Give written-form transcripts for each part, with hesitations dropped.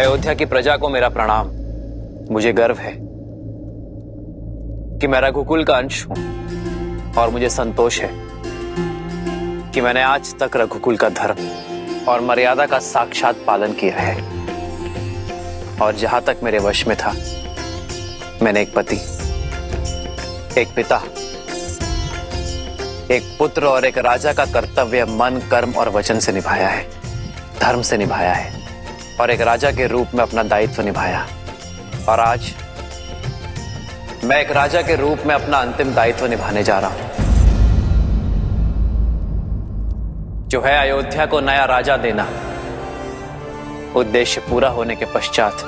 अयोध्या की प्रजा को मेरा प्रणाम। मुझे गर्व है कि मैं रघुकुल का अंश हूं और मुझे संतोष है कि मैंने आज तक रघुकुल का धर्म और मर्यादा का साक्षात पालन किया है। और जहां तक मेरे वश में था, मैंने एक पति, एक पिता, एक पुत्र और एक राजा का कर्तव्य मन, कर्म और वचन से निभाया है, धर्म से निभाया है और एक राजा के रूप में अपना दायित्व निभाया। और आज मैं एक राजा के रूप में अपना अंतिम दायित्व निभाने जा रहा हूं, जो है अयोध्या को नया राजा देना। उद्देश्य पूरा होने के पश्चात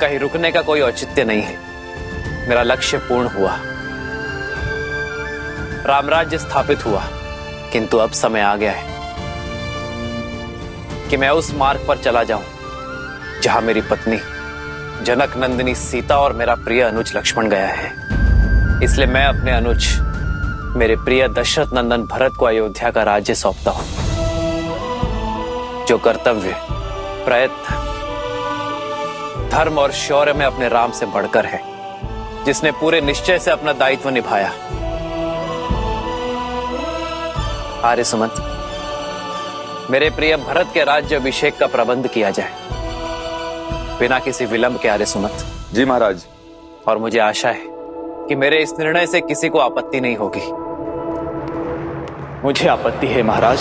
कहीं रुकने का कोई औचित्य नहीं है। मेरा लक्ष्य पूर्ण हुआ, रामराज्य स्थापित हुआ, किंतु अब समय आ गया है कि मैं उस मार्ग पर चला जाऊं जहां मेरी पत्नी जनक नंदिनी सीता और मेरा प्रिय अनुज लक्ष्मण गया है। इसलिए मैं अपने अनुज, मेरे प्रिय दशरथ नंदन भरत को अयोध्या का राज्य सौंपता हूं, जो कर्तव्य, प्रयत्न, धर्म और शौर्य में अपने राम से बढ़कर है, जिसने पूरे निश्चय से अपना दायित्व निभाया। आर्य सुमंत, मेरे प्रिय भरत के राज्य अभिषेक का प्रबंध किया जाए, बिना किसी विलंब के। आर्य सुमंत। जी महाराज। और मुझे आशा है कि मेरे इस निर्णय से किसी को आपत्ति नहीं होगी। मुझे आपत्ति है महाराज।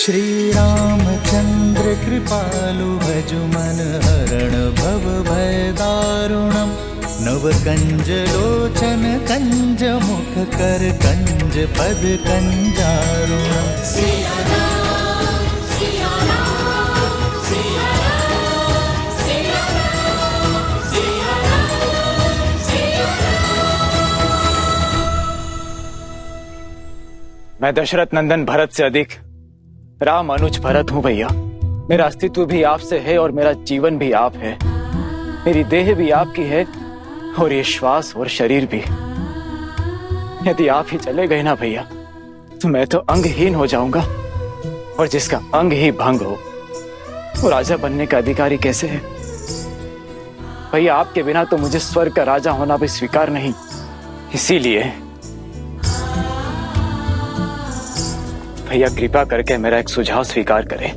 श्री रामचंद्र कृपालु भजु मन हरण भव भय दारुणम नव कंज लोचन कंज मुख कर कंज पद कंजारुणम। सिया राम, सिया राम, सिया राम, सिया राम, सिया राम, सिया राम। मैं दशरथ नंदन भरत से अधिक राम अनुज भरत हूं भैया। मेरा अस्तित्व भी आपसे है और मेरा जीवन भी आप है। मेरी देह भी आपकी है और ये श्वास और शरीर भी। यदि आप ही चले गए ना भैया, तो मैं तो अंगहीन हो जाऊंगा, और जिसका अंग ही भंग हो, वो राजा बनने का अधिकारी कैसे है? भैया, आपके बिना तो मुझे स्वर्ग का राजा होना भी स्वीकार नहीं। इसीलिए भैया, कृपा करके मेरा एक सुझाव स्वीकार करें।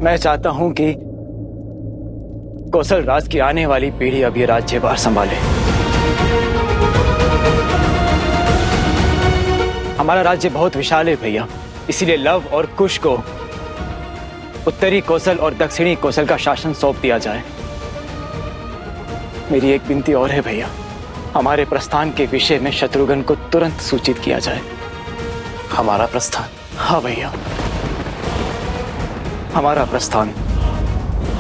मैं चाहता हूं कि कौशल राज की आने वाली पीढ़ी अब ये राज्यभार संभाले। हमारा राज्य बहुत विशाल है भैया, इसीलिए लव और कुश को उत्तरी कौशल और दक्षिणी कौशल का शासन सौंप दिया जाए। मेरी एक विनती और है भैया, हमारे प्रस्थान के विषय में शत्रुघ्न को तुरंत सूचित किया जाए। हमारा प्रस्थान? हाँ भैया, हमारा प्रस्थान।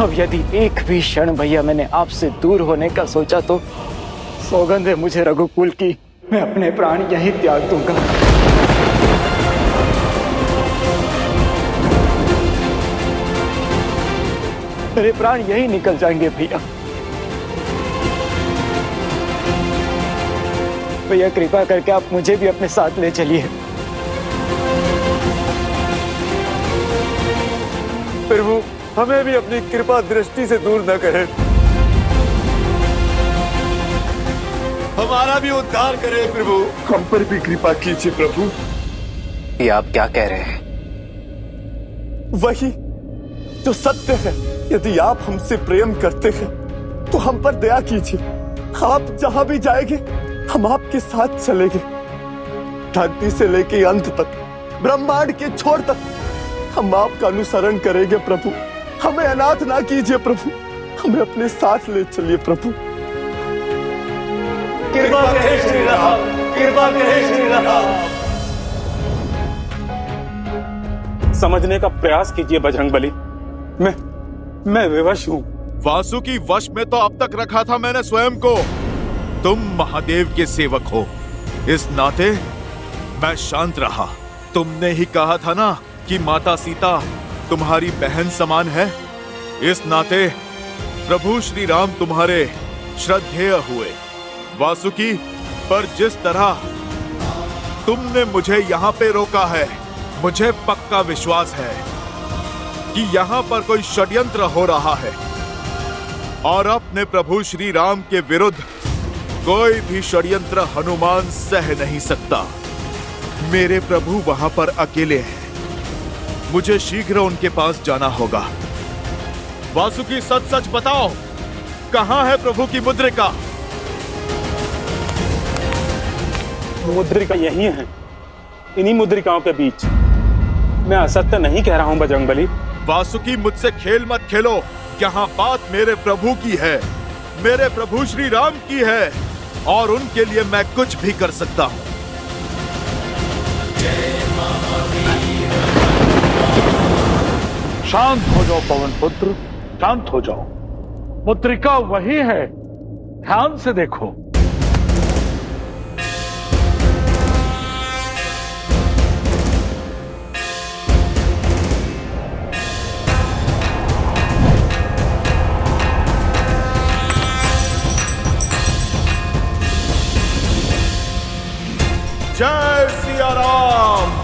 अब यदि एक भी क्षण भैया मैंने आपसे दूर होने का सोचा, तो सौगंध है मुझे रघुकुल की, मैं अपने प्राण यहीं त्याग दूंगा। मेरे प्राण यहीं निकल जाएंगे भैया। भैया, कृपा करके आप मुझे भी अपने साथ ले चलिए। प्रभु, हमें भी अपनी कृपा दृष्टि से दूर न करें, हमारा भी उद्धार करें प्रभु। हम पर भी कृपा कीजिए प्रभु। ये आप क्या कह रहे हैं? वही जो सत्य है। यदि आप हमसे प्रेम करते हैं तो हम पर दया कीजिए। आप जहां भी जाएंगे हम आपके साथ चलेंगे। धरती से लेके अंत तक, ब्रह्मांड के छोर तक हम आपका अनुसरण करेंगे प्रभु। हमें अनाथ ना कीजिए प्रभु, हमें अपने साथ ले चलिए प्रभु। कृपा करें श्री राम, कृपा करें श्री राम। समझने का प्रयास कीजिए बजरंगबली। मैं विवश हूँ। वासुकी वश में तो अब तक रखा था मैंने स्वयं को। तुम महादेव के सेवक हो, इस नाते मैं शांत रहा। तुमने ही कहा था ना कि माता सीता तुम्हारी बहन समान है, इस नाते प्रभु श्री राम तुम्हारे श्रद्धेय हुए वासुकी, पर जिस तरह तुमने मुझे यहाँ पे रोका है, मुझे पक्का विश्वास है कि यहाँ पर कोई षड्यंत्र हो रहा है और अपने प्रभु श्री राम के विरुद्ध कोई भी षड्यंत्र हनुमान सह नहीं सकता। मेरे प्रभु वहां पर अकेले हैं, मुझे शीघ्र उनके पास जाना होगा। वासुकी, सच सच बताओ, कहां है प्रभु की मुद्रिका? मुद्रिका यही है, इन्हीं मुद्रिकाओं के बीच। मैं असत्य नहीं कह रहा हूं बजरंगबली। वासुकी, मुझसे खेल मत खेलो। यहाँ बात मेरे प्रभु की है, मेरे प्रभु श्री राम की है और उनके लिए मैं कुछ भी कर सकता हूँ। शांत हो जाओ पवन पुत्र, शांत हो जाओ। मुद्रिका वही है, ध्यान से देखो। जय सिया राम।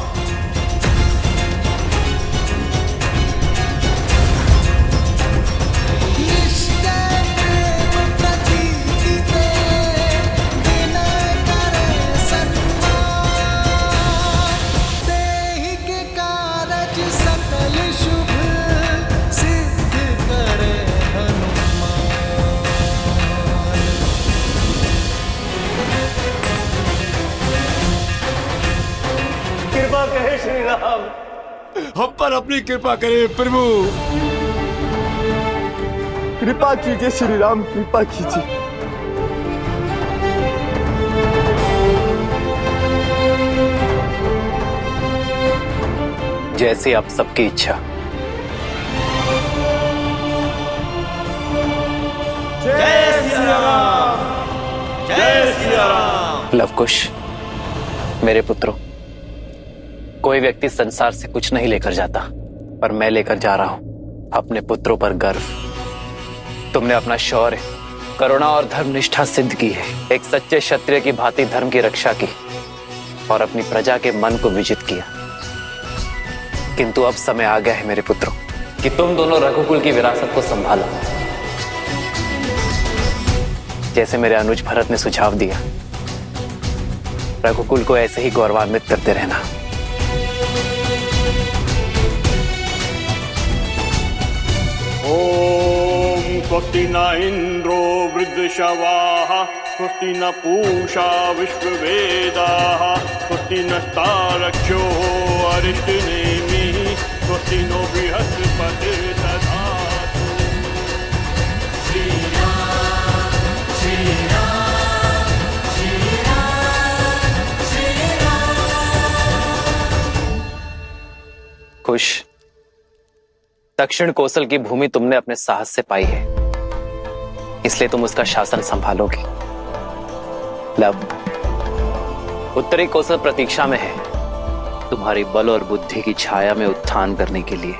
कृपा कहे श्री राम, हम पर अपनी कृपा करें प्रभु। कृपा कीजिए श्री राम, कृपा कीजिए। जैसी आप सबकी इच्छा। जय सिया राम, जय सिया राम। लवकुश, मेरे पुत्रों, कोई व्यक्ति संसार से कुछ नहीं लेकर जाता, पर मैं लेकर जा रहा हूं अपने पुत्रों पर गर्व। तुमने अपना शौर्य, करुणा और धर्मनिष्ठा सिद्ध की है। एक सच्चे क्षत्रिय की भांति धर्म की रक्षा की और अपनी प्रजा के मन को विजित किया। किंतु अब समय आ गया है मेरे पुत्रों कि तुम दोनों रघुकुल की विरासत को संभालो, जैसे मेरे अनुज भरत ने सुझाव दिया। रघुकुल को ऐसे ही गौरवान्वित करते रहना। ओम स्वस्ति न इंद्रो वृद्धशवाः, स्वस्ति न पूषा विश्ववेदाः, स्वस्ति नस्तारक्षो अरिष्टनेमिः, स्वस्ति नो बृहस्पतिर्दधातु। श्री राम, श्री राम, श्री राम, श्री राम। खुश, दक्षिण कौशल की भूमि तुमने अपने साहस से पाई है, इसलिए तुम उसका शासन संभालोगी। लव, उत्तरी कौशल प्रतीक्षा में है तुम्हारी बल और बुद्धि की छाया में उत्थान करने के लिए।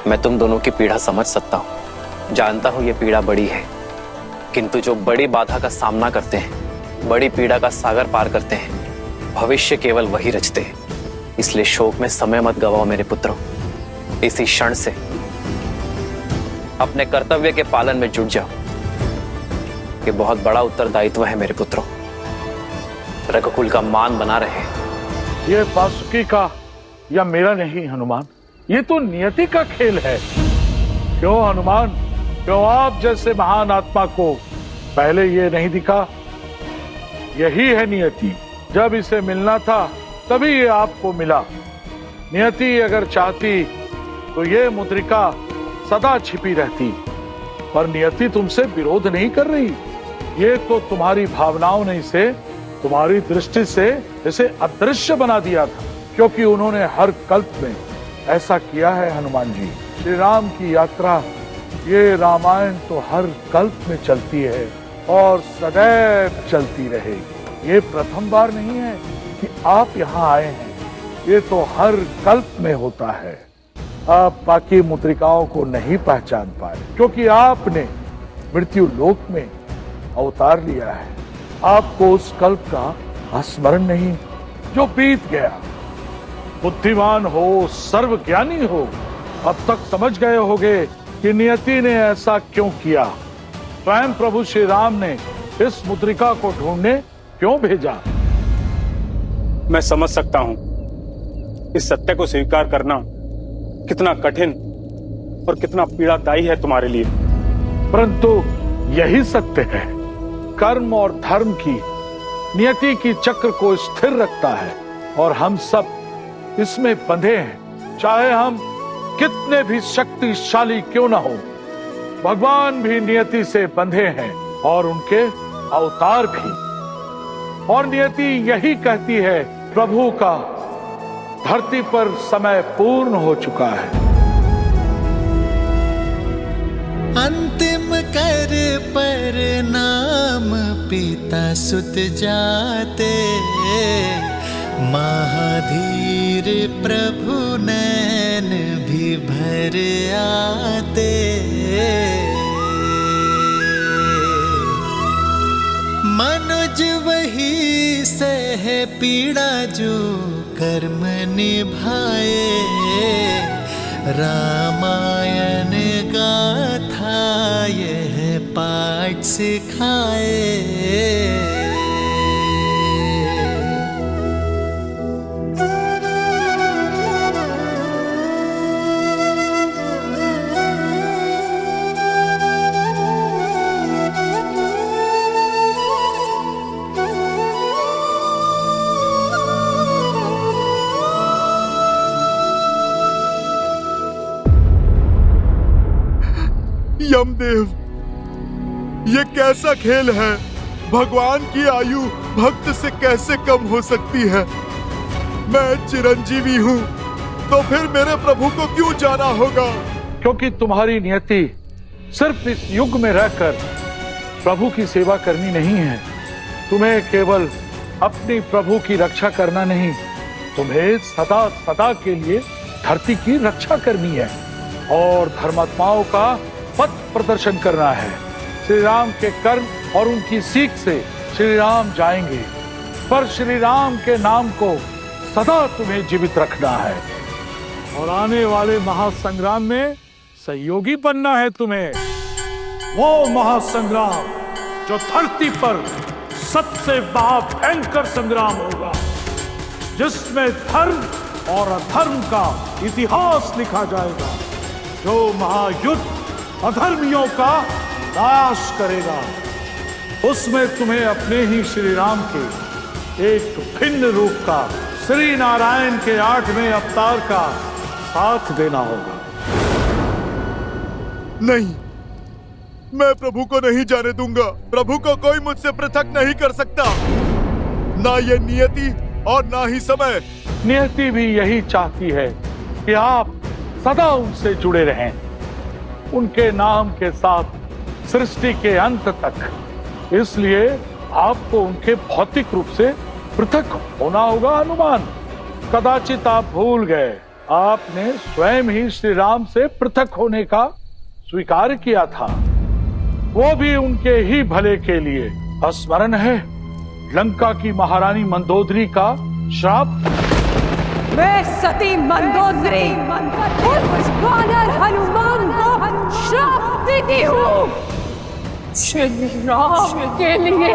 मैं तुम दोनों की पीड़ा समझ सकता हूं, जानता हूं ये पीड़ा बड़ी है, किंतु जो बड़ी बाधा का सामना करते हैं, बड़ी पीड़ा का सागर पार करते हैं, भविष्य केवल वही रचते हैं। इसलिए शोक में समय मत गवाओ मेरे पुत्रों। इसी क्षण से अपने कर्तव्य के पालन में जुट जाओ। ये बहुत बड़ा उत्तरदायित्व है मेरे पुत्रों। रघुकुल का मान बना रहे। ये वासुकी का या मेरा नहीं हनुमान, ये तो नियति का खेल है। क्यों हनुमान, क्यों आप जैसे महान आत्मा को पहले ये नहीं दिखा? यही है नियति। जब इसे मिलना था तभी ये आपको मिला। नियति अगर चाहती तो ये मुद्रिका सदा छिपी रहती, पर नियति तुमसे विरोध नहीं कर रही। ये तो तुम्हारी भावनाओं ने इसे तुम्हारी दृष्टि से इसे अदृश्य बना दिया था, क्योंकि उन्होंने हर कल्प में ऐसा किया है। हनुमान जी, श्री राम की यात्रा, ये रामायण तो हर कल्प में चलती है और सदैव चलती रहेगी। ये प्रथम बार नहीं है कि आप यहाँ आए हैं, ये तो हर कल्प में होता है। आप बाकी मुद्रिकाओं को नहीं पहचान पाए, क्योंकि आपने मृत्यु लोक में अवतार लिया है। आपको उस कल्प का स्मरण नहीं जो बीत गया। बुद्धिमान हो, सर्वज्ञानी हो, अब तक समझ गए होगे कि नियति ने ऐसा क्यों किया। स्वयं प्रभु श्री राम ने इस मुद्रिका को ढूंढने क्यों भेजा। मैं समझ सकता हूं इस सत्य को स्वीकार करना कितना कठिन और कितना पीड़ादायी है तुम्हारे लिए। परंतु यही सत्य है। कर्म और धर्म की नियति की चक्र को स्थिर रखता है और हम सब इसमें बंधे हैं। चाहे हम कितने भी शक्तिशाली क्यों न हो, भगवान भी नियति से बंधे हैं और उनके अवतार भी। और नियति यही कहती है प्रभु का धरती पर समय पूर्ण हो चुका है। अंतिम कर पर नाम पिता सुत जाते, महाधीर प्रभु नैन भी भर आते। मनुज वही सह पीड़ा जो कर्म निभाए, रामायण गाथा यह पाठ सिखाए। यमदेव, ये कैसा खेल है? भगवान की आयु भक्त से कैसे कम हो सकती है? मैं चिरंजीवी हूँ, तो फिर मेरे प्रभु को क्यों जाना होगा? क्योंकि तुम्हारी नियति सिर्फ इस युग में रहकर प्रभु की सेवा करनी नहीं है। तुम्हें केवल अपनी प्रभु की रक्षा करना नहीं, तुम्हें सदा सदा के लिए धरती की रक्षा करनी है और धर्मात्माओं का पथ प्रदर्शन करना है। श्री राम के कर्म और उनकी सीख से श्री राम जाएंगे, पर श्री राम के नाम को सदा तुम्हें जीवित रखना है और आने वाले महासंग्राम में सहयोगी बनना है तुम्हें। वो महासंग्राम जो धरती पर सबसे महाभयंकर संग्राम होगा, जिसमें धर्म और अधर्म का इतिहास लिखा जाएगा, जो महायुद्ध अधर्मियों का नाश करेगा। उसमें तुम्हें अपने ही श्री राम के एक भिन्न रूप का, श्री नारायण के 8वें अवतार का साथ देना होगा। नहीं, मैं प्रभु को नहीं जाने दूंगा। प्रभु को कोई मुझसे पृथक नहीं कर सकता, ना ये नियति और ना ही समय। नियति भी यही चाहती है कि आप सदा उनसे जुड़े रहें, उनके नाम के साथ सृष्टि के अंत तक। इसलिए आपको उनके भौतिक रूप से पृथक होना होगा। हनुमान, कदाचित आप भूल गए, आपने स्वयं ही श्री राम से पृथक होने का स्वीकार किया था, वो भी उनके ही भले के लिए। स्मरण है लंका की महारानी मंदोदरी का श्राप? मैं सती मंदोदरी उस वानर हनुमान को श्राप देती हूँ। श्री राम के लिए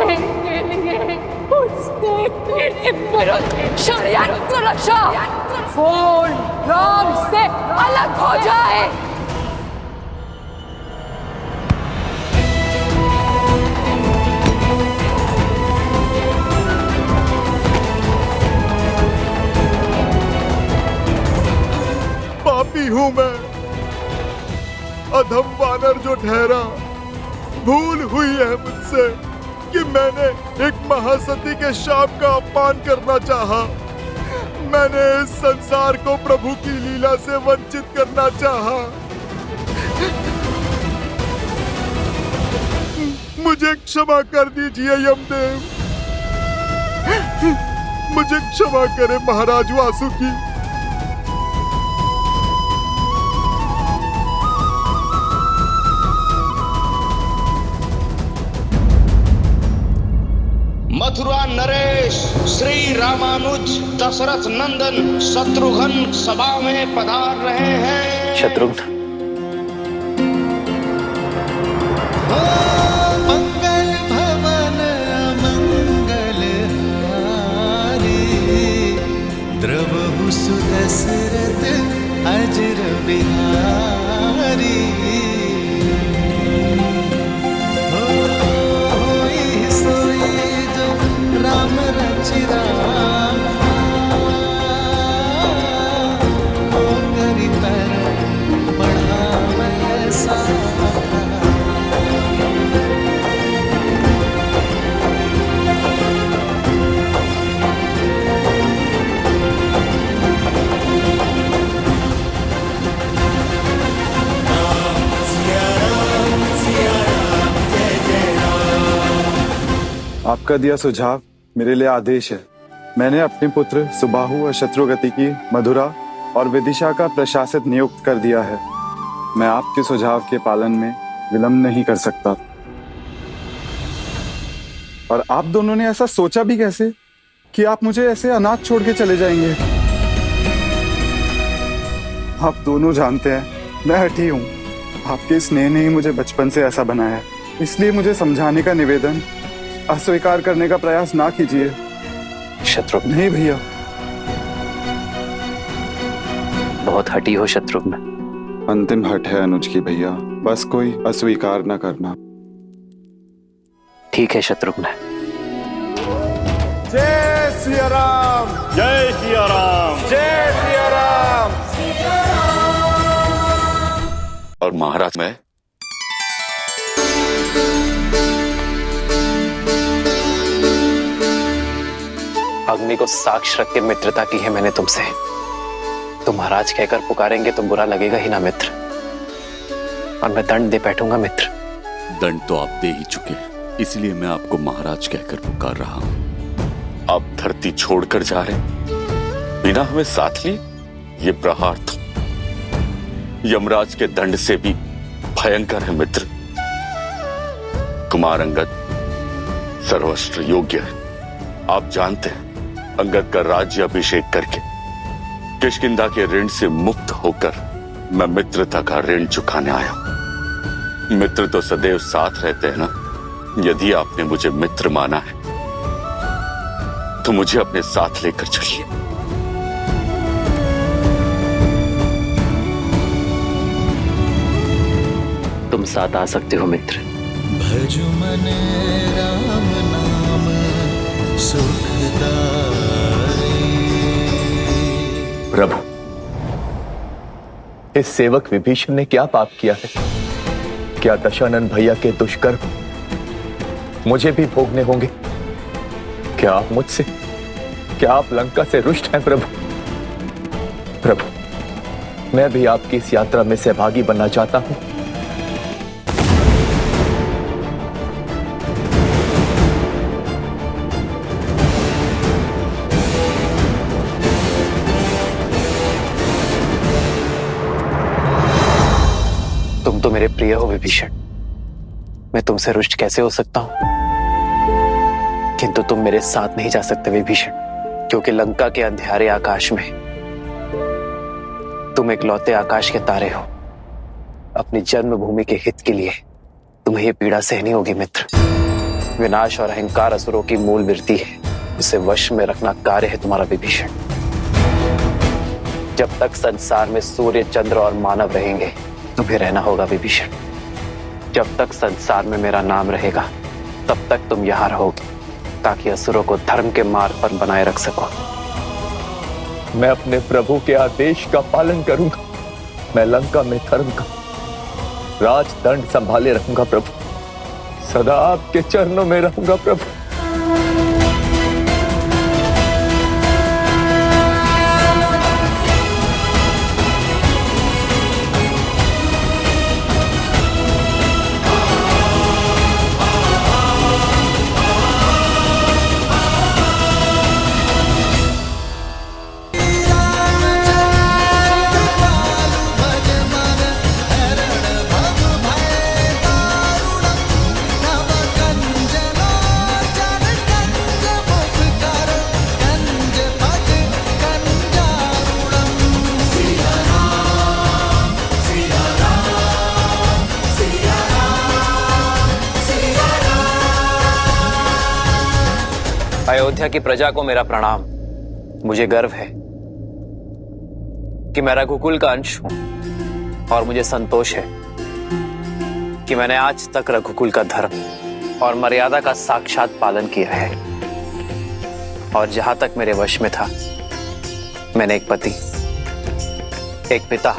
उसने मेरे विरुद्ध षड्यंत्र रचा। वो राम से अलग हो जाए। पापी हूं मैं, अधम वानर जो ठहरा। भूल हुई है मुझसे कि मैंने एक महासती के शाप का अपमान करना चाहा। मैंने इस संसार को प्रभु की लीला से वंचित करना चाहा। मुझे क्षमा कर दीजिए यमदेव, मुझे क्षमा करें महाराज वासुकी। नरेश श्री रामानुज दशरथ नंदन शत्रुघ्न सभा में पधार रहे हैं। शत्रुघ्न, मंगल भवन मंगल हारी द्रवहु सुदशरथ अजर बिहारी। होई सोई जो राम रचिरा करी तर बढ़ावे सा। आपका दिया सुझाव मेरे लिए आदेश है। मैंने अपने पुत्र सुबाहु और शत्रुगति की मधुरा और विदिशा का प्रशासक नियुक्त कर दिया है। मैं आपके सुझाव के पालन में विलंब नहीं कर सकता। और आप दोनों ने ऐसा सोचा भी कैसे कि आप मुझे ऐसे अनाथ छोड़ के चले जाएंगे? आप दोनों जानते हैं मैं हठी हूं। आपके स्नेह ने ही मुझे बचपन से ऐसा बनाया है। इसलिए मुझे समझाने का निवेदन अस्वीकार करने का प्रयास ना कीजिए। शत्रुघ्न, नहीं भैया। बहुत हठी हो शत्रुघ्न। अंतिम हट है अनुज की भैया, बस कोई अस्वीकार न करना। ठीक है शत्रुघ्न। जय सिया राम, जय सिया राम, जय सिया राम। और महाराज मैं अग्नि को साक्ष रख के मित्रता की है मैंने तुमसे। तुम महाराज कहकर पुकारेंगे तो बुरा लगेगा ही ना मित्र, और मैं दंड दे बैठूंगा मित्र। दंड तो आप दे ही चुके हैं, इसलिए मैं आपको महाराज कहकर पुकार रहा हूं। आप धरती छोड़कर जा रहे बिना हमें साथ लिए, ये प्रहार तो यमराज के दंड से भी भयंकर है मित्र। कुमार अंगद सर्वस्त्र योग्य है। आप जानते हैं अंगद का राज्य अभिषेक करके किष्किंधा के ऋण से मुक्त होकर मैं मित्रता का ऋण चुकाने आया। मित्र तो सदैव साथ रहते हैं ना। यदि आपने मुझे मित्र माना है तो मुझे अपने साथ लेकर चलिए। तुम साथ आ सकते हो मित्र। भजु मन राम नाम सुखदाई। प्रभु, इस सेवक विभीषण ने क्या पाप किया है? क्या दशानन भैया के दुष्कर्म मुझे भी भोगने होंगे? क्या आप मुझसे, क्या आप लंका से रुष्ट हैं प्रभु? प्रभु, मैं भी आपकी इस यात्रा में सहभागी बनना चाहता हूं। तुम तो मेरे प्रिय हो विभीषण, मैं तुमसे रुष्ट कैसे हो सकता हूं? किंतु तुम मेरे साथ नहीं जा सकते विभीषण, क्योंकि लंका के अंधेरे आकाश में तुम इकलौते आकाश के तारे हो। अपनी जन्मभूमि के हित के लिए तुम्हें यह पीड़ा सहनी होगी मित्र। विनाश और अहंकार असुरों की मूल वृत्ति है, उसे वश में रखना कार्य है तुम्हारा विभीषण। जब तक संसार में सूर्य, चंद्र और मानव रहेंगे तुम्हें रहना होगा विभीषण। जब तक संसार में मेरा नाम रहेगा तब तक तुम यहां रहोगे, ताकि असुरों को धर्म के मार्ग पर बनाए रख सको। मैं अपने प्रभु के आदेश का पालन करूंगा। मैं लंका में धर्म का राजदंड संभाले रखूंगा प्रभु। सदा आपके चरणों में रहूंगा प्रभु। अयोध्या की प्रजा को मेरा प्रणाम। मुझे गर्व है कि मैं रघुकुल का अंश हूं और मुझे संतोष है कि मैंने आज तक रघुकुल का धर्म और मर्यादा का साक्षात पालन किया है। और जहां तक मेरे वश में था, मैंने एक पति, एक पिता,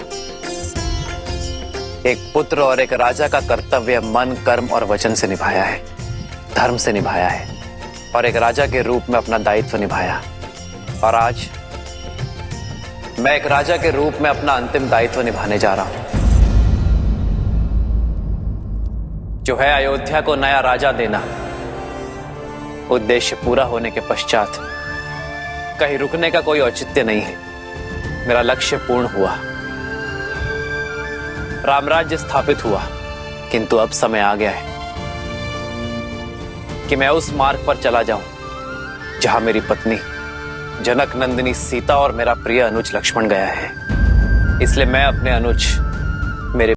एक पुत्र और एक राजा का कर्तव्य मन, कर्म और वचन से निभाया है, धर्म से निभाया है और एक राजा के रूप में अपना दायित्व निभाया। और आज मैं एक राजा के रूप में अपना अंतिम दायित्व निभाने जा रहा हूं, जो है अयोध्या को नया राजा देना। उद्देश्य पूरा होने के पश्चात कहीं रुकने का कोई औचित्य नहीं है। मेरा लक्ष्य पूर्ण हुआ, रामराज्य स्थापित हुआ, किंतु अब समय आ गया है कि मैं उस मार्ग पर चला जाऊं जहां मेरी पत्नी जनक नंदिनी सीता और मेरा प्रिय अनुज लक्ष्मण गया है। इसलिए मैं अपने अनुज